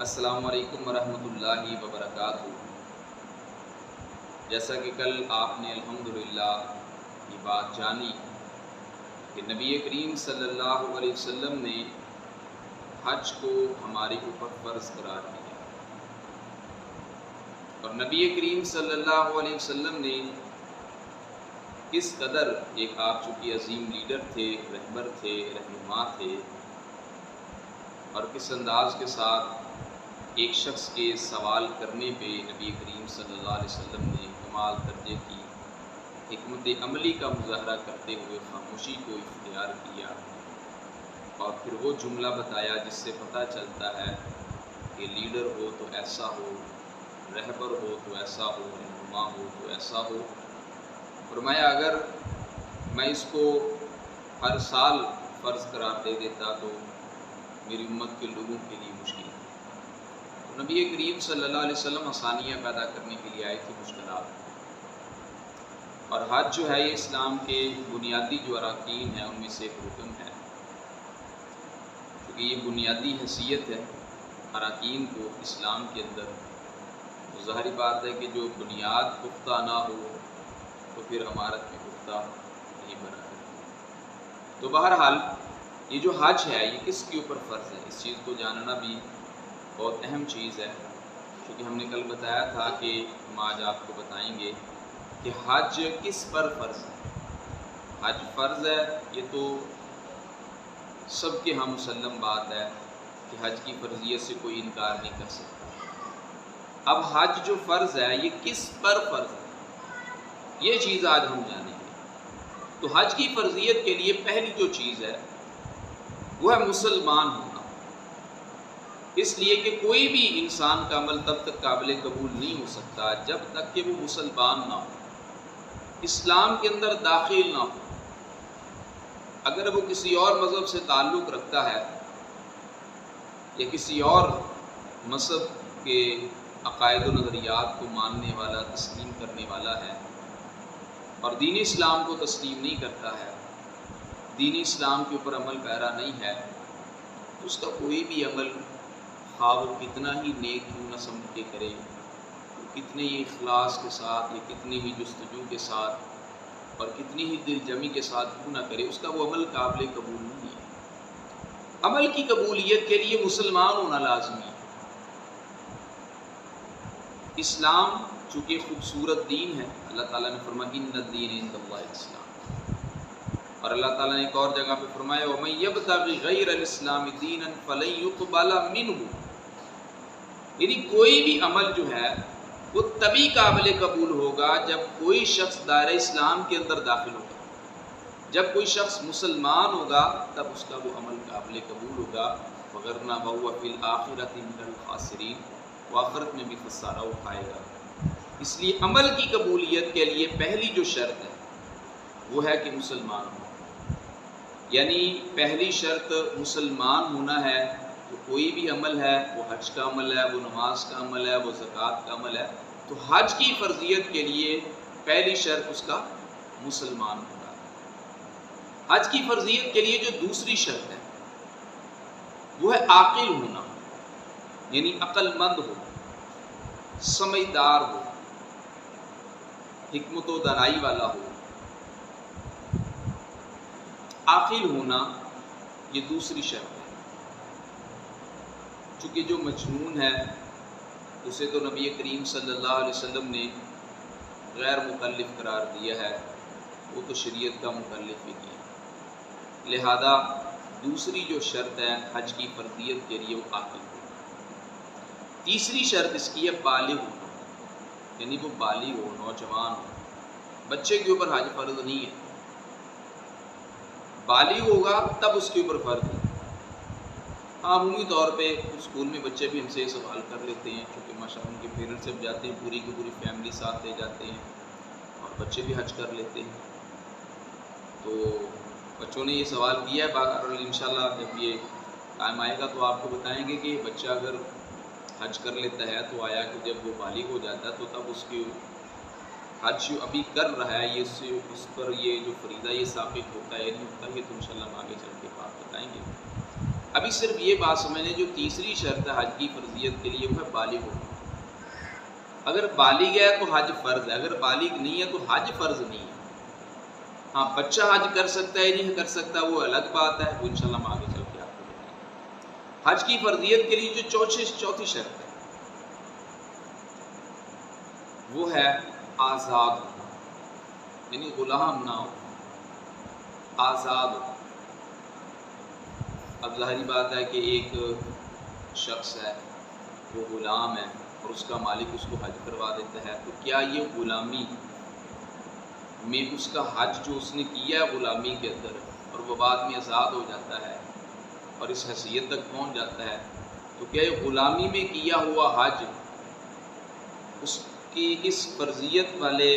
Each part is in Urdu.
السلام علیکم ورحمۃ اللہ وبرکاتہ۔ جیسا کہ کل آپ نے الحمدللہ یہ بات جانی کہ نبی کریم صلی اللہ علیہ وسلم نے حج کو ہمارے اوپر فرض قرار دیا، اور نبی کریم صلی اللہ علیہ وسلم نے کس قدر ایک آپ چونکہ عظیم لیڈر تھے، رہبر تھے، رہنما تھے، اور کس انداز کے ساتھ ایک شخص کے سوال کرنے پہ نبی کریم صلی اللہ علیہ وسلم نے کمال درجے کی حکمت عملی کا مظاہرہ کرتے ہوئے خاموشی کو اختیار کیا، اور پھر وہ جملہ بتایا جس سے پتہ چلتا ہے کہ لیڈر ہو تو ایسا ہو، رہبر ہو تو ایسا ہو، رہنما ہو تو ایسا ہو۔ فرمایا اگر میں اس کو ہر سال فرض قرار دے دیتا تو میری امت کے لوگوں کے لیے مشکل ہے۔ تو نبی کریم صلی اللہ علیہ وسلم آسانیاں پیدا کرنے کے لیے آئے تھے مشکلات، اور حج جو ہے یہ اسلام کے بنیادی جو اراکین ہیں ان میں سے ایک رکن ہے، کیونکہ یہ بنیادی حیثیت ہے اراکین کو اسلام کے اندر۔ تو ظاہری بات ہے کہ جو بنیاد پختہ نہ ہو تو پھر عمارت میں پختہ نہیں بنا کرتی۔ تو بہرحال یہ جو حج ہے یہ کس کے اوپر فرض ہے، اس چیز کو جاننا بھی بہت اہم چیز ہے، کیونکہ ہم نے کل بتایا تھا کہ ہم آج آپ کو بتائیں گے کہ حج کس پر فرض ہے۔ حج فرض ہے، یہ تو سب کے ہاں مسلم بات ہے کہ حج کی فرضیت سے کوئی انکار نہیں کر سکتا۔ اب حج جو فرض ہے یہ کس پر فرض ہے، یہ چیز آج ہم جانیں گے۔ تو حج کی فرضیت کے لیے پہلی جو چیز ہے وہ ہے مسلمان ہونا، اس لیے کہ کوئی بھی انسان کا عمل تب تک قابل قبول نہیں ہو سکتا جب تک کہ وہ مسلمان نہ ہو، اسلام کے اندر داخل نہ ہو۔ اگر وہ کسی اور مذہب سے تعلق رکھتا ہے یا کسی اور مذہب کے عقائد و نظریات کو ماننے والا، تسلیم کرنے والا ہے، اور دین اسلام کو تسلیم نہیں کرتا ہے، دین اسلام کے اوپر عمل پیرا نہیں ہے، تو اس کا کوئی بھی عمل خواہ وہ کتنا ہی نیک کیوں نہ سمجھ کے کرے، کتنے ہی اخلاص کے ساتھ یا کتنی ہی جستجو کے ساتھ اور کتنی ہی دل جمی کے ساتھ کیوں نہ کرے، اس کا وہ عمل قابل قبول نہیں ہے۔ عمل کی قبولیت کے لیے مسلمان ہونا لازمی ہے۔ اسلام چونکہ خوبصورت دین ہے، اللہ تعالیٰ نے فرمایا ان الدین عند اللہ الاسلام، اور اللہ تعالیٰ نے ایک اور جگہ پہ فرمایا وَمَن يَبْتَغِ غَيْرَ الْإِسْلَامِ دِينًا فَلَن يُقْبَلَ مِنْهُ، یعنی کوئی بھی عمل جو ہے وہ تبھی قابل قبول ہوگا جب کوئی شخص دائرہ اسلام کے اندر داخل ہوگا، جب کوئی شخص مسلمان ہوگا تب اس کا وہ عمل قابل قبول ہوگا، وَغَرْنَا وَهُوَ فِي الْآخِرَةِ مِنَ الْخَاسِرِينَ، وہ آخرت میں بھی خسارہ اٹھائے گا۔ اس لیے عمل کی قبولیت کے لیے پہلی جو شرط ہے وہ ہے کہ مسلمان ہو، یعنی پہلی شرط مسلمان ہونا ہے۔ تو کوئی بھی عمل ہے، وہ حج کا عمل ہے، وہ نماز کا عمل ہے، وہ زکوٰۃ کا عمل ہے، تو حج کی فرضیت کے لیے پہلی شرط اس کا مسلمان ہونا ہے۔ حج کی فرضیت کے لیے جو دوسری شرط ہے وہ ہے عاقل ہونا، یعنی عقل مند ہو، سمجھدار ہو، حکمت و دانائی والا ہو۔ عاقل ہونا یہ دوسری شرط ہے، چونکہ جو مجنون ہے اسے تو نبی کریم صلی اللہ علیہ وسلم نے غیر مکلف قرار دیا ہے، وہ تو شریعت کا مکلف ہی کیا، لہذا دوسری جو شرط ہے حج کی فرضیت کے لیے وہ عاقل ہونا۔ تیسری شرط اس کی ہے بالغ ہونا، یعنی وہ بالغ ہو، نوجوان ہو۔ بچے کے اوپر حج فرض نہیں ہے، بالغ ہوگا تب اس کے اوپر فرض ہے۔ ہاں عمومی طور پہ اسکول میں بچے بھی ہم سے یہ سوال کر لیتے ہیں، کیونکہ ماشاءاللہ ان کے پیرنٹس جب جاتے ہیں پوری کی پوری فیملی ساتھ لے جاتے ہیں، اور بچے بھی حج کر لیتے ہیں۔ تو بچوں نے یہ سوال کیا ہے، اور انشاءاللہ جب یہ ٹائم آئے گا تو آپ کو بتائیں گے کہ بچہ اگر حج کر لیتا ہے تو آیا کہ جب وہ بالغ ہو جاتا ہے تو تب اس کی حج جو ابھی کر رہا ہے یہ اس پر یہ جو فریضہ یہ ثابت ہوتا ہے نہیں ہوتا، یہ تو انشاءاللہ ہم آگے چل کے بات بتائیں گے۔ ابھی صرف یہ بات سمجھیں، جو تیسری شرط ہے حج کی فرضیت کے لیے وہ ہے بالغ ہونا۔ اگر بالغ ہے تو حج فرض ہے، اگر بالغ نہیں ہے تو حج فرض نہیں ہے۔ ہاں بچہ حج کر سکتا ہے نہیں کر سکتا وہ الگ بات ہے، وہ انشاءاللہ ہم آگے چل کے آپ کو بتائیں گے۔ حج کی فرضیت کے لیے جو چوتھی شرط ہے وہ ہے آزاد ہونا، یعنی غلام نہ ہو، آزاد ہو۔ اب ظاہری بات ہے کہ ایک شخص ہے وہ غلام ہے اور اس کا مالک اس کو حج کروا دیتا ہے، تو کیا یہ غلامی میں اس کا حج جو اس نے کیا ہے غلامی کے اندر اور وہ بعد میں آزاد ہو جاتا ہے اور اس حیثیت تک پہنچ جاتا ہے، تو کیا یہ غلامی میں کیا ہوا حج اس کی اس فرضیت والے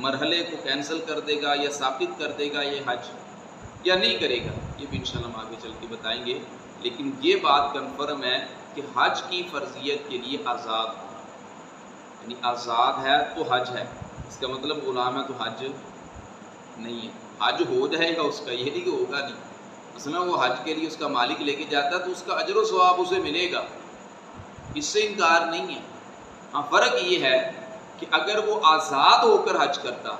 مرحلے کو کینسل کر دے گا یا ثابت کر دے گا یہ حج، یا نہیں کرے گا؟ یہ بھی انشاءاللہ ہم آگے چل کے بتائیں گے۔ لیکن یہ بات کنفرم ہے کہ حج کی فرضیت کے لیے آزاد ہونا، یعنی آزاد ہے تو حج ہے، اس کا مطلب غلام ہے تو حج نہیں ہے۔ حج ہو جائے گا اس کا، یہ نہیں کہ ہوگا نہیں۔ مثلا وہ حج کے لیے اس کا مالک لے کے جاتا ہے تو اس کا اجر و ثواب اسے ملے گا، اس سے انکار نہیں ہے۔ ہاں فرق یہ ہے کہ اگر وہ آزاد ہو کر حج کرتا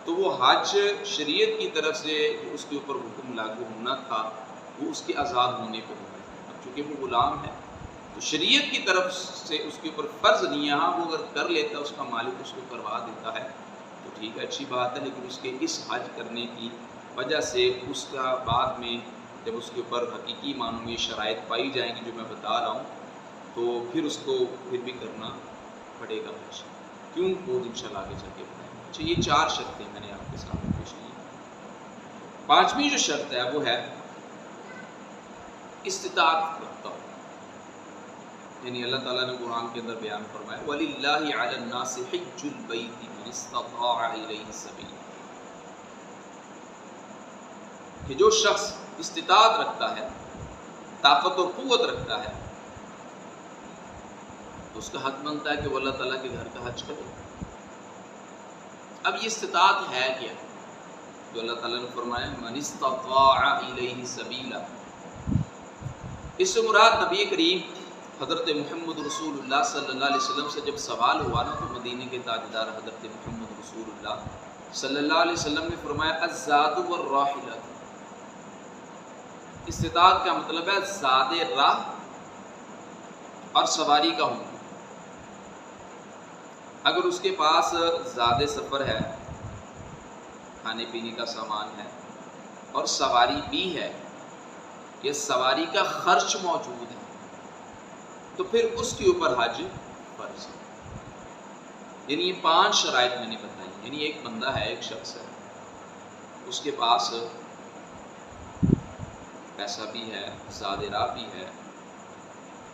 تو وہ حج شریعت کی طرف سے جو اس کے اوپر حکم لاگو ہونا تھا وہ اس کے آزاد ہونے پہ ہونا ہے۔ اب چونکہ وہ غلام ہے تو شریعت کی طرف سے اس کے اوپر فرض نہیں ہے، ہاں وہ اگر کر لیتا اس کا مالک اس کو کروا دیتا ہے تو ٹھیک ہے، اچھی بات ہے، لیکن اس کے اس حج کرنے کی وجہ سے اس کا بعد میں جب اس کے اوپر حقیقی معنوں میں شرائط پائی جائیں گی جو میں بتا رہا ہوں تو پھر اس کو پھر بھی کرنا پڑے گا حج، کیوں وہ انشاءاللہ آگے چل کے بتائیں گے۔ اچھا یہ 4 شرطیں میں نے آپ کے سامنے پیش کی۔ 5ویں جو شرط ہے وہ ہے استطاعت رکھتا ہو، یعنی اللہ تعالیٰ نے قرآن کے اندر بیان فرمایا وَلِلَّهِ عَلَى النَّاسِ حِجُّ الْبَيْتِ مَنِ اسْتَطَاعَ إِلَيْهِ سَبِيلًا، کہ جو شخص استطاعت رکھتا ہے، طاقت اور قوت رکھتا ہے، تو اس کا حق بنتا ہے کہ وہ اللہ تعالیٰ کے گھر کا حج کرے۔ اب یہ استطاعت ہے کیا؟ جو اللہ تعالیٰ نے فرمایا مَنِ اسْتَطَاعَ إِلَيْهِ سَبِيلًا، اس سے مراد نبی کریم حضرت محمد رسول اللہ صلی اللہ علیہ وسلم سے جب سوال ہوا نا تو مدینے کے تاجدار حضرت محمد رسول اللہ صلی اللہ علیہ وسلم نے فرمایا الزاد والراحلہ، استطاعت کا مطلب ہے زاد راہ اور سواری کا ہونا۔ اگر اس کے پاس زاد سفر ہے، کھانے پینے کا سامان ہے اور سواری بھی ہے، یہ سواری کا خرچ موجود ہے، تو پھر اس کے اوپر حج فرض ہے۔ یعنی یہ 5 شرائط میں نے بتائی، یعنی ایک بندہ ہے، ایک شخص ہے، اس کے پاس پیسہ بھی ہے، زاد راہ بھی ہے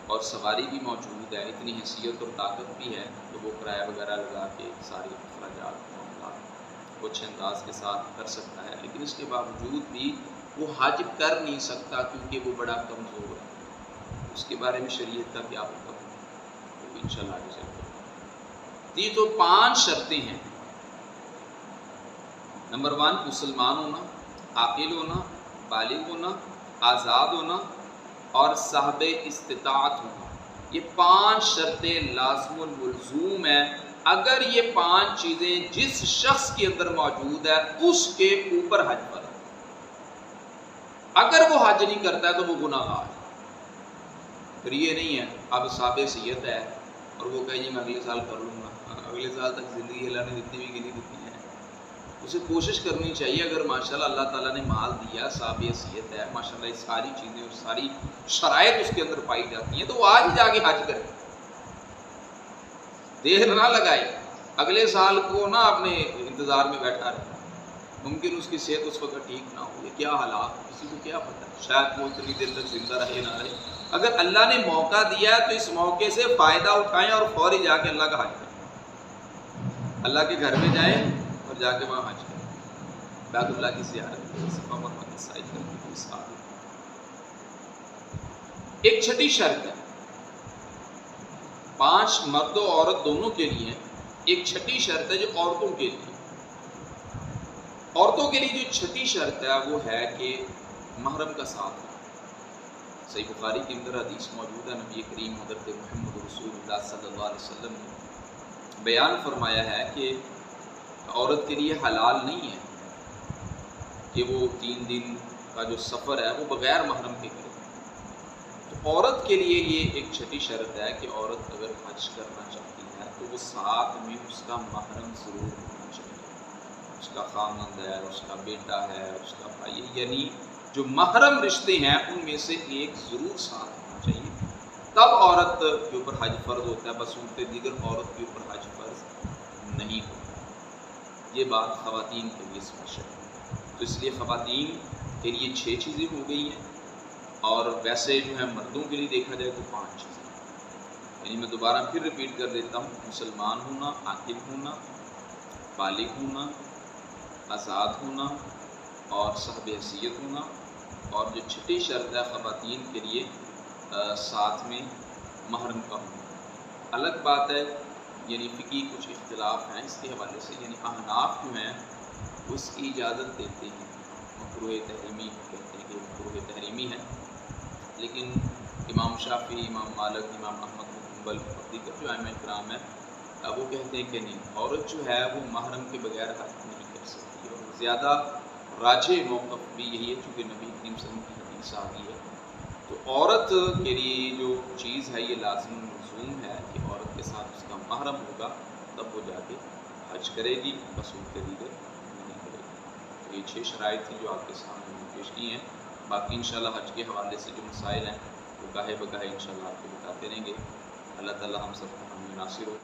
اور سواری بھی موجود ہے، اتنی حیثیت اور طاقت بھی ہے تو وہ کرایہ وغیرہ لگا کے ساری اخراجات معاملات وہ اچھے انداز کے ساتھ کر سکتا ہے، لیکن اس کے باوجود بھی وہ حج کر نہیں سکتا کیونکہ وہ بڑا کمزور ہے۔ اس کے بارے میں شریعت کا کیا حکم ہے وہ انشاءاللہ آگے چل کے۔ یہ تو 5 شرطیں ہیں۔ نمبر 1 مسلمان ہونا، عاقل ہونا، بالغ ہونا، آزاد ہونا اور صاحب استطاعت ہونا، یہ 5 شرطیں لازم الملزوم ہیں۔ اگر یہ 5 چیزیں جس شخص کے اندر موجود ہے اس کے اوپر حج فرض ہے، اگر وہ حج نہیں کرتا ہے تو وہ گناہ گار ہے۔ پھر یہ نہیں ہے اب صاحب حیثیت ہے اور وہ کہے جی میں اگلے سال کر لوں گا، اگلے سال تک زندگی اللہ نے جتنی بھی گنی دیتی ہے، اسے کوشش کرنی چاہیے۔ اگر ماشاءاللہ اللہ تعالیٰ نے مال دیا، صاحب حیثیت ہے، ماشاءاللہ یہ ساری چیزیں اور ساری شرائط اس کے اندر پائی جاتی ہیں، تو وہ آج ہی جا کے حج کرے، دیر نہ لگائے، اگلے سال کو نہ اپنے انتظار میں بیٹھا رہے، ممکن اس کی صحت اس وقت ٹھیک نہ ہو، یہ کیا حالات، کسی کو کیا پتہ، شاید وہ اتنی دیر تک زندہ رہے نہ رہے۔ اگر اللہ نے موقع دیا ہے تو اس موقع سے فائدہ اٹھائیں اور فوری جا کے اللہ کا حج کریں، اللہ کے گھر میں جائیں اور جا کے وہاں حج کریں، بیت اللہ کی زیارت کریں، صفا مروا کی سعی کریں۔ ایک 6ٹھی شرط ہے، 5 مرد و عورت دونوں کے لیے، ایک 6ٹھی شرط ہے جو عورتوں کے لیے۔ عورتوں کے لیے جو 6ٹھی شرط ہے وہ ہے کہ محرم کا ساتھ ہو۔ صحیح بخاری کے اندر حدیث موجود ہے، نبی کریم حضرت محمد رسول اللہ صلی اللہ علیہ وسلم نے بیان فرمایا ہے کہ عورت کے لیے حلال نہیں ہے کہ وہ 3 دن کا جو سفر ہے وہ بغیر محرم کے کرے۔ تو عورت کے لیے یہ ایک چھٹی شرط ہے کہ عورت اگر حج کرنا چاہتی ہے تو وہ ساتھ میں اس کا محرم ضرور ہونا چاہیے، اس کا خامند ہے، اس کا بیٹا ہے، اس کا بھائی ہے، یعنی جو محرم رشتے ہیں ان میں سے ایک ضرور ساتھ ہونا چاہیے، تب عورت کے اوپر حج فرض ہوتا ہے، بصورت دیگر عورت کے اوپر حج فرض نہیں ہوتا۔ یہ بات خواتین کے لیے اسپیشل ہے، تو اس لیے خواتین کے لیے 6 چیزیں ہو گئی ہیں، اور ویسے جو ہے مردوں کے لیے دیکھا جائے تو 5 چیزیں، یعنی میں دوبارہ پھر ریپیٹ کر دیتا ہوں: مسلمان ہونا، عاقل ہونا، بالغ ہونا، آزاد ہونا اور صاحب حیثیت ہونا، اور جو چھٹی شرط ہے خواتین کے لیے ساتھ میں محرم کا ہونا۔ الگ بات ہے یعنی فقہی کچھ اختلاف ہیں اس کے حوالے سے، یعنی احناف جو ہیں وہ اس کی اجازت دیتے ہیں، مکروہ تحریمی کہتے ہیں کہ مکروہ تحریمی ہے، لیکن امام شافعی، امام مالک، امام احمد بن حنبل اور دیگر جو ائمہ کرام ہیں وہ کہتے ہیں کہ نہیں، عورت جو ہے وہ محرم کے بغیر حج نہیں کر سکتی، اور زیادہ راجح موقف بھی یہی ہے چونکہ نبی کریم صلی اللہ علیہ وسلم کی حدیث آ گئی ہے۔ تو عورت کے لیے جو چیز ہے یہ لازم ملزوم ہے کہ عورت کے ساتھ اس کا محرم ہوگا، تب وہ جا کے حج کرے گی، بصورت دیگر نہیں کرے گی۔ تو یہ 6 شرائط تھیں جو آپ کے سامنے میں پیش کی ہیں۔ باقی انشاءاللہ حج کے حوالے سے جو مسائل ہیں وہ گاہے بگاہے انشاءاللہ آپ کو بتاتے رہیں گے۔ اللہ تعالی ہم سب کو حامی ناصر ہو۔